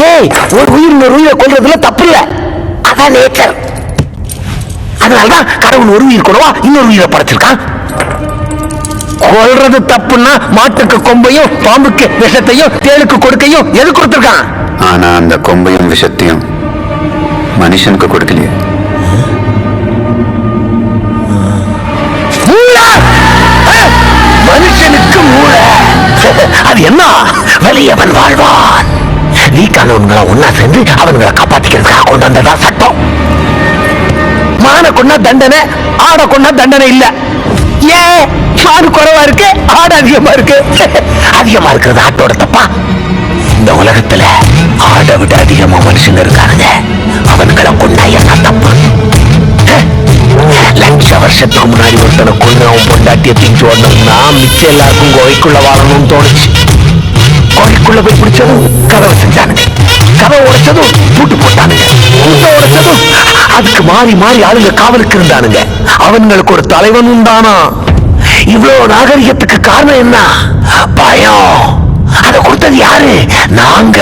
ஏய், ஒரு உயிர் இன்னொரு உயிரை கொல்றதுல தப்பு இல்ல, அதான் நேச்சர். அதனாலதான் கடவுள் ஒரு உயிர் கூடவா இன்னொரு உயிரை படைச்சிருக்கான். கொல்றது தப்புன்னா மாட்டுக்கு கொம்பையும் பாம்புக்கு விஷத்தையும் தேளுக்கு கொடுக்கையும் எது கொடுத்திருக்கான்? ஆனா அந்த கொம்பையும் விஷத்தையும் மனுஷனுக்கு கொடுக்கலையே. மனுஷனுக்கு மூளை அது என்ன? வெளியவன் வாழ்வான். வீக்கானவன்களை ஒன்னா சேர்ந்து அவன்களை காப்பாத்திக்கிறதுக்காக கொண்டு வந்ததா சட்டம். மான கொண்டா தண்டனை, ஆட கொண்டா தண்டனை இல்ல. ஏன் மாடு குறைவா இருக்கு, ஆடு அதிகமா இருக்கு? அதிகமா இருக்கிறது ஆட்டோட தப்பா? இந்த உலகத்துல ஆடை விட அதிகமா மனுஷங்க இருக்கானுங்க. அவன்களை கொண்டா என்ன தப்பு? லட்ச வருஷத்துக்கு முன்னாடி ஒருத்தனை கொண்டு அவன் பொண்டாட்டிய தூக்கி ஓடணும்னா மிச்சம் எல்லாருக்கும் கோவைக்குள்ள வாழணும்னு தோணுச்சு. கோவைக்குள்ள போய் பிடிச்சதும் கதவை செஞ்சானுங்க, கதவை உடைச்சதும் பூட்டு போட்டானுங்க, பூட்டை உடைச்சதும் அதுக்கு மாறி மாறி ஆளுங்க காவலுக்கு இருந்தானுங்க. அவன்களுக்கு ஒரு தலைவன் உண்டானா. இவ்வளவு நாகரிகத்துக்கு காரணம் என்ன? பயம். அதை கொடுத்தது யாரு? நாங்க.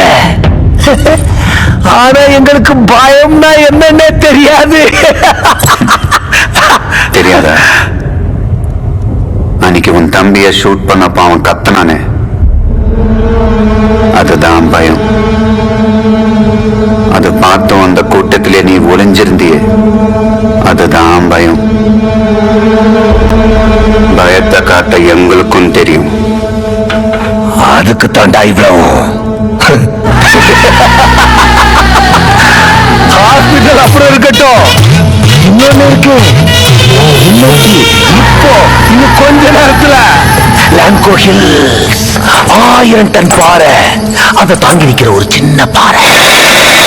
ஆனா எங்களுக்கு பயம்னா என்னன்னே தெரியாது. தெரியாதா? அன்னைக்கு உன் தம்பிய ஷூட் பண்ணப்ப அவன் கத்தனானே, அதுதான் பயம். அது பார்த்தோம் அந்த கூட்டத்திலே நீ ஒளிஞ்சிருந்தியே, அதுதான் பயம். பயத்தை காட்ட எங்களுக்கும் தெரியும். அதுக்கு தாண்டா இவ்வளவு. ஹாஸ்பிட்டல் அப்புறம் இருக்கட்டும், இன்னொன்னு இருக்கு. இன்னைக்கு இப்போ இன்னும் கொஞ்ச நேரத்துல லாங்கோ ஹில்ஸ் 1000 டன் பாறை, அதை தாங்கி நிக்கிற ஒரு சின்ன பாறை.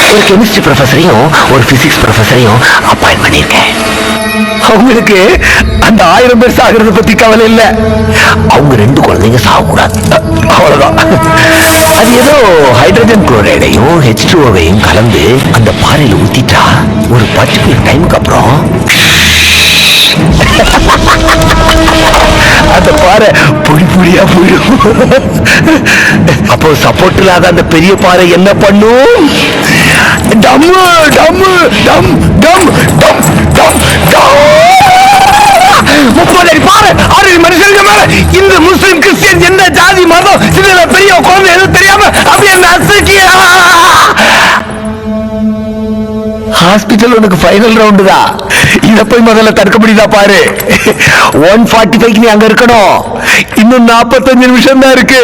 ஒரு கெமிஸ்ட்ரி ப்ரொஃபஸரையும் ஒரு பிசிக்ஸ் ப்ரொஃபஸரையும் அப்பாயிண்ட் பண்ணிருக்கேன். அவங்களுக்கு அந்த 1000 பேர் சாகிறத பத்தி கவலை இல்ல. அவங்க 2 குழந்தைங்க சாகக்கூடாது, அவ்வளவுதான். அது ஏதோ ஹைட்ரஜன் குளோரைடையும் H2O-வையும் கலந்து அந்த பாறையில ஊத்திட்டா ஒரு பர்டிகுலர் டைமுக்கு அப்புறம் அந்த பாறை பொடி பொடியா போயிடும். அப்போ சப்போர்ட் இல்லாத அந்த பெரிய பாறை என்ன பண்ணும்? டம்மு டம்மு டம் டம் டம் டம் டம். 30 அடி பாறை, 6 மனுஷனுக்கு மேல. இந்த முஸ்லிம் கிறிஸ்டியன் என்ன ஜாதி மதம் இதுல பெரிய குழந்தை எதுவும் தெரியாம அப்படி என்ன அசக்கியா? ஹாஸ்பிட்டல் உனக்கு ஃபைனல் ரவுண்டு தான். இத போய் முதல்ல தடுக்க முடியுதா பாரு. 145 நீ அங்க இருக்கணும். இன்னும் 45 நிமிஷம் தான் இருக்கு.